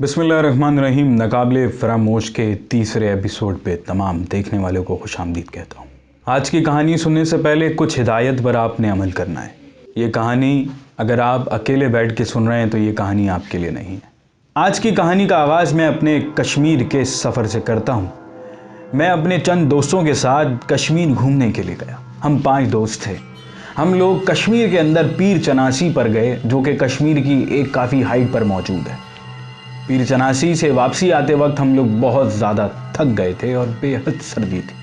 बिस्मिल्लाहिर्रहमानिर्रहीम। नकाबिले फरामोश के तीसरे एपिसोड पे तमाम देखने वालों को खुशामदीद कहता हूँ। आज की कहानी सुनने से पहले कुछ हिदायत पर आपने अमल करना है। ये कहानी अगर आप अकेले बैठ के सुन रहे हैं तो ये कहानी आपके लिए नहीं है। आज की कहानी का आगाज़ मैं अपने कश्मीर के सफ़र से करता हूँ। मैं अपने चंद दोस्तों के साथ कश्मीर घूमने के लिए गया। हम 5 दोस्त थे। हम लोग कश्मीर के अंदर पीर चनासी पर गए, जो कि कश्मीर की एक काफ़ी हाइट पर मौजूद है। पीर चनासी से वापसी आते वक्त हम लोग बहुत ज़्यादा थक गए थे और बेहद सर्दी थी।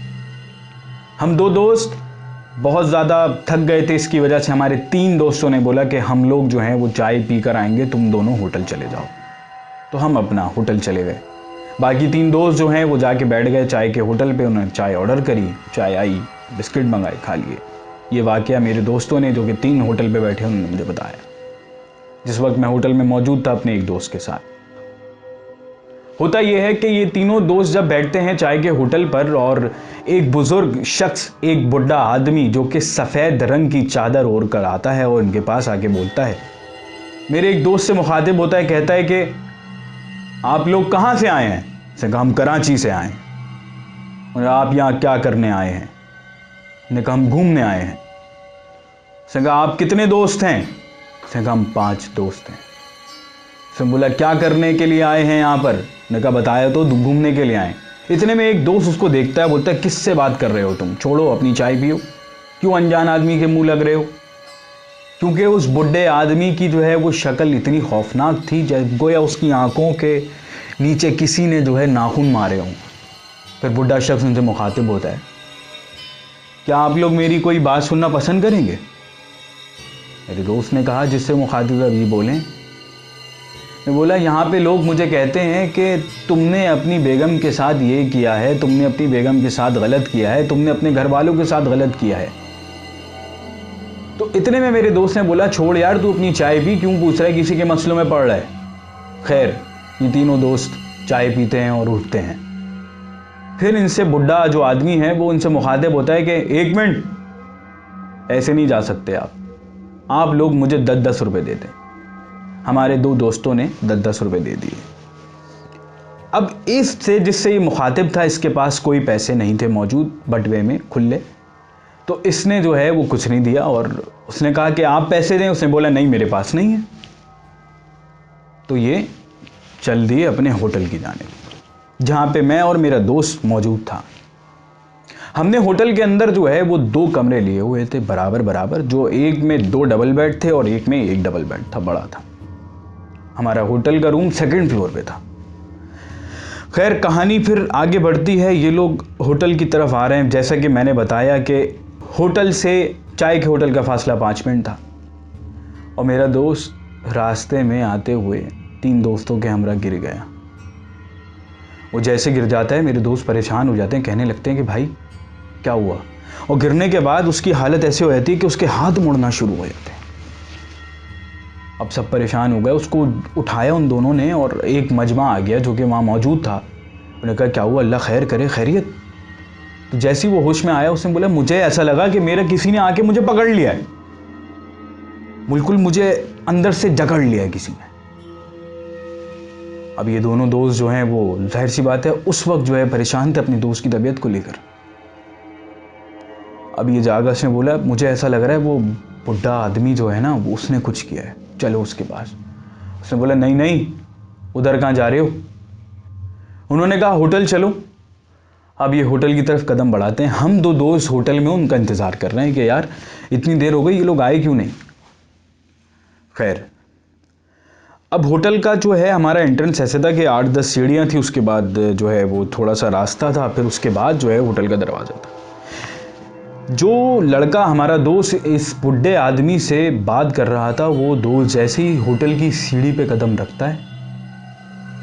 हम 2 दोस्त बहुत ज़्यादा थक गए थे। इसकी वजह से हमारे 3 दोस्तों ने बोला कि हम लोग जो हैं वो चाय पी कर आएंगे, तुम दोनों होटल चले जाओ। तो हम अपना होटल चले गए। बाकी 3 दोस्त जो हैं वो जाके बैठ गए चाय के होटल पे। उन्होंने चाय ऑर्डर करी, चाय आई, बिस्किट मंगाए, खा लिए। ये वाक़या मेरे दोस्तों ने, जो कि 3 होटल पे बैठे, उन्होंने मुझे बताया। जिस वक्त मैं होटल में मौजूद था अपने एक दोस्त के साथ। होता यह है कि ये तीनों दोस्त जब बैठते हैं चाय के होटल पर, और एक बुजुर्ग शख्स, एक बुढ़ा आदमी जो कि सफ़ेद रंग की चादर ओढ़ कर आता है और इनके पास आके बोलता है। मेरे एक दोस्त से मुखातिब होता है, कहता है कि आप लोग कहाँ से आए हैं? उसने कहा हम कराची से आए हैं। और आप यहाँ क्या करने आए हैं? उसने कहा हम घूमने आए हैं। उसने कहा आप कितने दोस्त हैं? उसने कहा हम 5 दोस्त हैं। उसने बोला क्या करने के लिए आए हैं यहाँ पर? उसने कहा बताया तो, घूमने के लिए आए। इतने में एक दोस्त उसको देखता है, बोलता है किससे बात कर रहे हो तुम? छोड़ो, अपनी चाय पियो। क्यों अनजान आदमी के मुंह लग रहे हो? क्योंकि उस बुढ़े आदमी की जो है वो शक्ल इतनी खौफनाक थी, जैसे गोया उसकी आंखों के नीचे किसी ने जो है नाखून मारे हों। फिर बुढ़ा शख्स उनसे मुखातिब होता है, क्या आप लोग मेरी कोई बात सुनना पसंद करेंगे? मेरे दोस्त ने कहा जिससे मुखातिब अभी बोलें। मैं बोला यहाँ पे लोग मुझे कहते हैं कि तुमने अपनी बेगम के साथ ये किया है, तुमने अपनी बेगम के साथ गलत किया है, तुमने अपने घर वालों के साथ गलत किया है। तो इतने में मेरे दोस्त ने बोला छोड़ यार, तू अपनी चाय पी, क्यों पूछ रहा है, किसी के मसलों में पड़ रहा है। खैर, ये तीनों दोस्त चाय पीते हैं और उठते हैं। फिर इनसे बुढ़ा जो आदमी है वो इनसे मुखातिब होता है कि 1 मिनट, ऐसे नहीं जा सकते आप लोग मुझे 10-10 रुपये दे दें। हमारे 2 दोस्तों ने 10-10 रुपये दे दिए। अब इससे, जिससे ये मुखातिब था, इसके पास कोई पैसे नहीं थे मौजूद बटवे में खुले, तो इसने जो है वो कुछ नहीं दिया और उसने कहा कि आप पैसे दें। उसने बोला नहीं, मेरे पास नहीं है। तो ये चल दिए अपने होटल की जानिब, जहाँ पे मैं और मेरा दोस्त मौजूद था। हमने होटल के अंदर जो है वो 2 कमरे लिए हुए थे बराबर बराबर, जो एक में 2 डबल बेड थे और एक में 1 डबल बेड था, बड़ा था। हमारा होटल का रूम 2nd फ्लोर पे था। खैर, कहानी फिर आगे बढ़ती है। ये लोग होटल की तरफ आ रहे हैं। जैसा कि मैंने बताया कि होटल से चाय के होटल का फासला 5 मिनट था, और मेरा दोस्त रास्ते में आते हुए 3 दोस्तों के हमरा गिर गया। वो जैसे गिर जाता है, मेरे दोस्त परेशान हो जाते हैं, कहने लगते हैं कि भाई क्या हुआ? और गिरने के बाद उसकी हालत ऐसे हो जाती है कि उसके हाथ मुड़ना शुरू हो जाते हैं। अब सब परेशान हो गए। उसको उठाया उन दोनों ने और एक मजमा आ गया जो कि वहाँ मौजूद था। उन्होंने कहा क्या हुआ, अल्लाह खैर करे, खैरियत? तो जैसे ही वो होश में आया, उसने बोला मुझे ऐसा लगा कि मेरा किसी ने आके मुझे पकड़ लिया है, बिल्कुल मुझे अंदर से जकड़ लिया है किसी ने। अब ये दोनों दोस्त जो हैं वो जाहिर सी बात है उस वक्त जो है परेशान थे अपनी दोस्त की तबीयत को लेकर। अब ये जागा से बोला मुझे ऐसा लग रहा है वो बुढ़ा आदमी जो है ना, वो उसने कुछ किया है, चलो उसके पास। उसने बोला नहीं नहीं, उधर कहाँ जा रहे हो? उन्होंने कहा होटल चलो। अब ये होटल की तरफ कदम बढ़ाते हैं। हम 2 दोस्त होटल में उनका इंतज़ार कर रहे हैं कि यार इतनी देर हो गई, ये लोग आए क्यों नहीं। खैर, अब होटल का जो है हमारा एंट्रेंस ऐसे था कि 8-10 सीढ़ियाँ थी, उसके बाद जो है वो थोड़ा सा रास्ता था, फिर उसके बाद जो है होटल का दरवाज़ा था। जो लड़का हमारा दोस्त इस बुढ़े आदमी से बात कर रहा था, वो दोस्त जैसे ही होटल की सीढ़ी पे कदम रखता है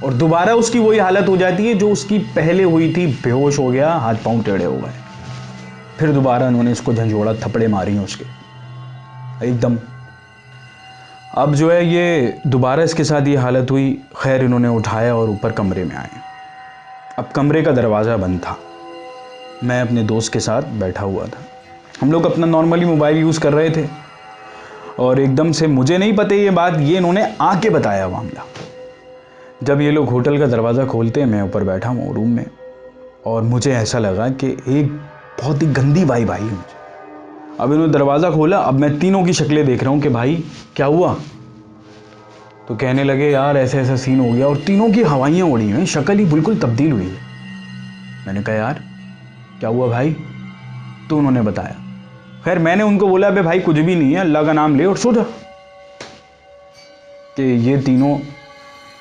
और दोबारा उसकी वही हालत हो जाती है जो उसकी पहले हुई थी, बेहोश हो गया, हाथ पांव टेढ़े हो गए। फिर दोबारा उन्होंने इसको झंझोड़ा, थप्पड़े मारी हैं उसके एकदम। अब जो है ये दोबारा इसके साथ ये हालत हुई। खैर, इन्होंने उठाया और ऊपर कमरे में आए। अब कमरे का दरवाज़ा बंद था। मैं अपने दोस्त के साथ बैठा हुआ था। हम लोग अपना नॉर्मली मोबाइल यूज़ कर रहे थे। और एकदम से मुझे नहीं पता ये बात, ये इन्होंने आके बताया मामला। जब ये लोग होटल का दरवाज़ा खोलते हैं, मैं ऊपर बैठा हूँ रूम में, और मुझे ऐसा लगा कि एक बहुत ही गंदी वाइब आई मुझे। अब इन्होंने दरवाज़ा खोला, अब मैं तीनों की शक्लें देख रहा हूँ कि भाई क्या हुआ। तो कहने लगे यार ऐसा ऐसा सीन हो गया, और तीनों की हवाइयाँ उड़ी हैं, शक्ल ही बिल्कुल तब्दील हुई है। मैंने कहा यार क्या हुआ भाई, तो उन्होंने बताया। खैर मैंने उनको बोला अबे भाई कुछ भी नहीं है, अल्लाह का नाम ले और सो जा। कि ये तीनों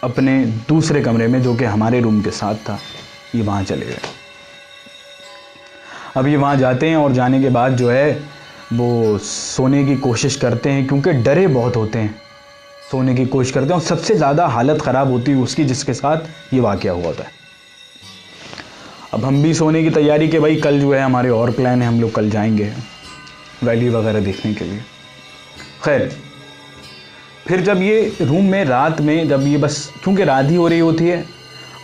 अपने दूसरे कमरे में, जो कि हमारे रूम के साथ था, ये वहाँ चले गए। अब ये वहाँ जाते हैं और जाने के बाद जो है वो सोने की कोशिश करते हैं, क्योंकि डरे बहुत होते हैं, सोने की कोशिश करते हैं। और सबसे ज़्यादा हालत ख़राब होती है उसकी जिसके साथ ये वाक़या हुआ था। अब हम भी सोने की तैयारी के भाई कल जो है हमारे और प्लान है, हम लोग कल जाएंगे वैली वगैरह देखने के लिए। खैर फिर जब ये रूम में रात में, जब ये बस क्योंकि रात ही हो रही होती है,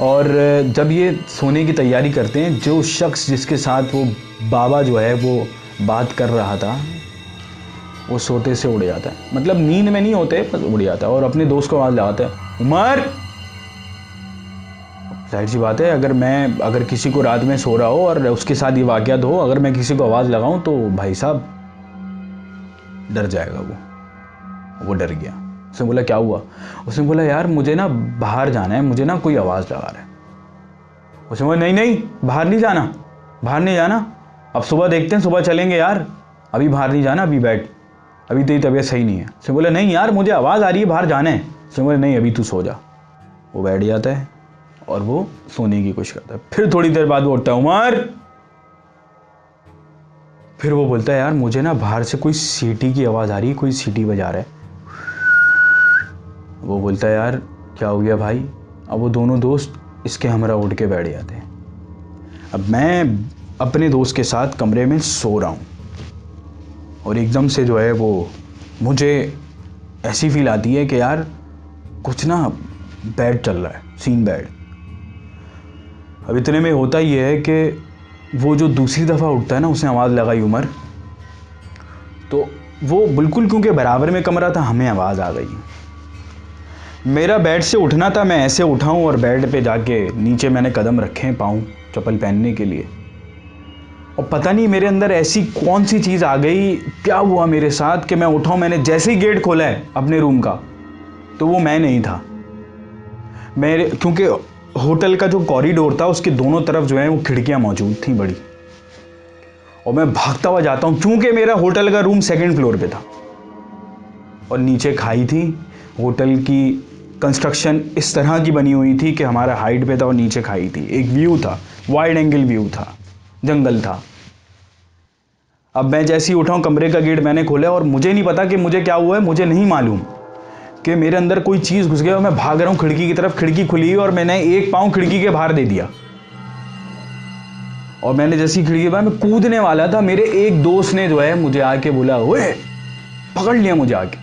और जब ये सोने की तैयारी करते हैं, जो शख्स जिसके साथ वो बाबा जो है वो बात कर रहा था, वो सोते से उड़ जाता है। मतलब नींद में नहीं होते, बस उड़ जाता है और अपने दोस्त को आवाज़ लगाता है, उमर। जाहिर सी बात है, अगर किसी को रात में सो रहा हो और उसके साथ ये वाक़यात हो, अगर मैं किसी को आवाज़ लगाऊं तो भाई साहब डर जाएगा। वो डर गया। उसने बोला क्या हुआ? उसने बोला यार मुझे ना बाहर जाना है, मुझे ना कोई आवाज़ लगा रहा है। उसने बोला नहीं नहीं बाहर नहीं जाना, बाहर नहीं जाना, अब सुबह देखते हैं, सुबह चलेंगे यार, अभी बाहर नहीं जाना, अभी बैठ, अभी तेरी तबीयत सही नहीं है। उसने बोला नहीं यार मुझे आवाज़ आ रही है, बाहर जाना है। उसने बोला नहीं अभी तू सो जा। वो बैठ जाता है और वो सोने की कोशिश करता है। फिर थोड़ी देर बाद वो उठता है, उमर। फिर वो बोलता है यार मुझे ना बाहर से कोई सीटी की आवाज़ आ रही है, कोई सीटी बजा रहा है। वो बोलता है यार क्या हो गया भाई? अब वो दोनों दोस्त इसके हमरा उठ के बैठ जाते हैं। अब मैं अपने दोस्त के साथ कमरे में सो रहा हूँ, और एकदम से जो है वो मुझे ऐसी फील आती है कि यार कुछ ना बैड चल रहा है, सीन बैड। अब इतने में होता ही है कि वो जो दूसरी दफ़ा उठता है ना, उसने आवाज़ लगाई उमर, तो वो बिल्कुल क्योंकि बराबर में कमरा था, हमें आवाज़ आ गई। मेरा बेड से उठना था, मैं ऐसे उठाऊं और बेड पे जाके नीचे मैंने कदम रखे हैं पाँव चप्पल पहनने के लिए, और पता नहीं मेरे अंदर ऐसी कौन सी चीज़ आ गई, क्या हुआ मेरे साथ कि मैं उठाऊं। मैंने जैसे ही गेट खोला है अपने रूम का, तो वो मैं नहीं था। मेरे क्योंकि होटल का जो कॉरिडोर था उसके दोनों तरफ जो है वो खिड़कियाँ मौजूद थी बड़ी, और मैं भागता हुआ जाता हूँ, क्योंकि मेरा होटल का रूम 2nd फ्लोर पे था और नीचे खाई थी। होटल की कंस्ट्रक्शन इस तरह की बनी हुई थी कि हमारा हाइट पे था और नीचे खाई थी। एक व्यू था, वाइड एंगल व्यू था, जंगल था। अब मैं जैसे ही उठाऊं, कमरे का गेट मैंने खोला और मुझे नहीं पता कि मुझे क्या हुआ है, मुझे नहीं मालूम कि मेरे अंदर कोई चीज़ घुस गया और मैं भाग रहा हूँ खिड़की की तरफ। खिड़की खुली और मैंने एक पाँव खिड़की के बाहर दे दिया, और मैंने जैसी खिड़की के बाहर मैं कूदने वाला था, मेरे एक दोस्त ने जो है मुझे आके बोला, ओए, पकड़ लिया मुझे आके।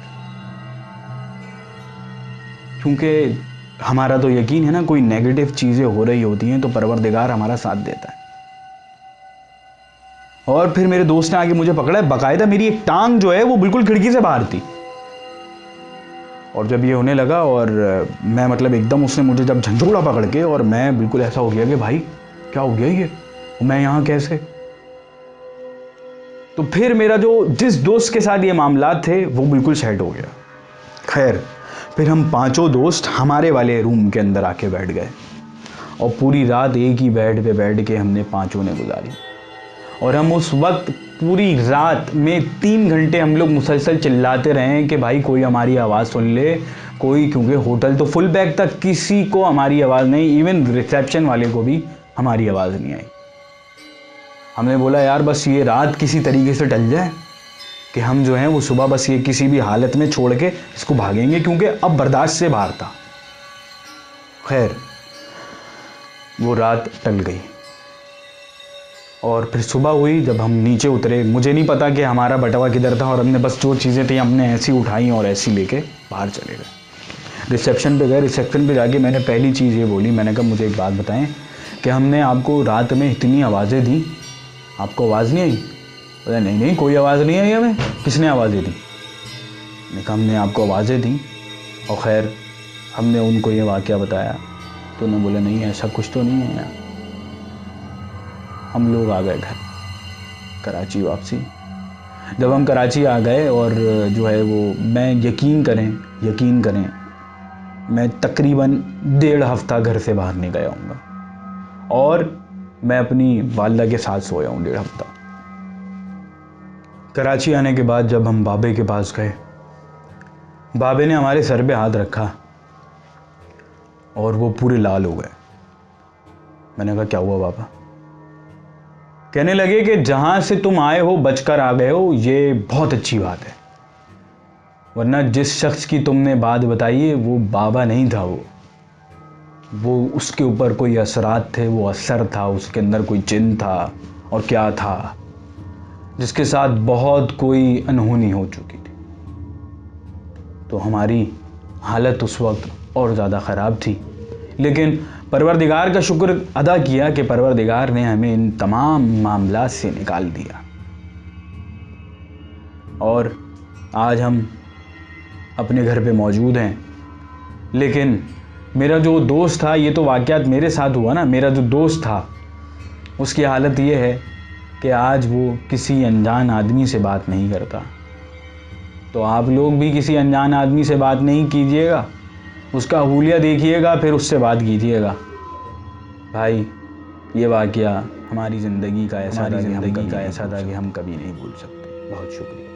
क्योंकि हमारा तो यकीन है ना, कोई नेगेटिव चीज़ें हो रही होती हैं तो परवरदिगार हमारा साथ देता है। और फिर मेरे दोस्त ने आके मुझे पकड़ा, बाकायदा मेरी एक टांग जो है वो बिल्कुल खिड़की से बाहर थी। और जब ये होने लगा और मैं मतलब एकदम उसने मुझे जब झंझोड़ा पकड़ के, और मैं बिल्कुल ऐसा हो गया कि भाई क्या हो गया ये, मैं यहाँ कैसे? तो फिर मेरा जो जिस दोस्त के साथ ये मामला थे वो बिल्कुल सेट हो गया। खैर फिर हम पांचों दोस्त हमारे वाले रूम के अंदर आके बैठ गए, और पूरी रात एक ही बेड पे बैठ के हमने पांचों ने गुजारी। और हम उस वक्त पूरी रात में 3 घंटे हम लोग मुसलसल चिल्लाते रहे कि भाई कोई हमारी आवाज़ सुन ले, कोई, क्योंकि होटल तो फुल बैग था, किसी को हमारी आवाज़ नहीं, इवन रिसेप्शन वाले को भी हमारी आवाज़ नहीं आई। हमने बोला यार बस ये रात किसी तरीके से टल जाए कि हम जो हैं वो सुबह बस ये किसी भी हालत में छोड़ के इसको भागेंगे, क्योंकि अब बर्दाश्त से बाहर था। खैर वो रात टल गई और फिर सुबह हुई। जब हम नीचे उतरे, मुझे नहीं पता कि हमारा बटवा किधर था, और हमने बस जो चीज़ें थी हमने ऐसी उठाई और ऐसी लेके बाहर चले गए। रिसेप्शन पे गए, रिसेप्शन पे जाके मैंने पहली चीज़ ये बोली, मैंने कहा मुझे एक बात बताएं कि हमने आपको रात में इतनी आवाज़ें दी, आपको आवाज़ नहीं आई? बोला नहीं नहीं कोई आवाज़ नहीं आई हमें। किसने आवाज़ें दी? हमने आपको आवाज़ें दी और खैर हमने उनको ये वाक़या बताया तो उन्होंने बोला नहीं ऐसा कुछ तो नहीं है यार। हम लोग आ गए घर कराची वापसी। जब हम कराची आ गए और जो है वो मैं यकीन करें मैं तकरीबन 1.5 हफ्ता घर से बाहर नहीं गया हूँगा और मैं अपनी वालिदा के साथ सोया हूँ 1.5 हफ्ता। कराची आने के बाद जब हम बाबे के पास गए, बाबे ने हमारे सर पे हाथ रखा और वो पूरे लाल हो गए। मैंने कहा क्या हुआ बाबा? कहने लगे कि जहां से तुम आए हो बचकर आ गए हो, ये बहुत अच्छी बात है, वरना जिस शख्स की तुमने बात बताई है वो बाबा नहीं था, वो उसके ऊपर कोई असरात थे, वो असर था, उसके अंदर कोई जिन था और क्या था जिसके साथ बहुत कोई अनहोनी हो चुकी थी। तो हमारी हालत उस वक्त और ज़्यादा ख़राब थी, लेकिन परवरदिगार का शुक्र अदा किया कि परवरदिगार ने हमें इन तमाम मामलात से निकाल दिया और आज हम अपने घर पे मौजूद हैं। लेकिन मेरा जो दोस्त था, ये तो वाक़यात मेरे साथ हुआ ना, मेरा जो दोस्त था उसकी हालत ये है कि आज वो किसी अनजान आदमी से बात नहीं करता। तो आप लोग भी किसी अनजान आदमी से बात नहीं कीजिएगा, उसका हुलिया देखिएगा फिर उससे बात कीजिएगा। भाई ये वाक़या हमारी ज़िंदगी का ऐसा था कि हम कभी नहीं भूल सकते। बहुत शुक्रिया।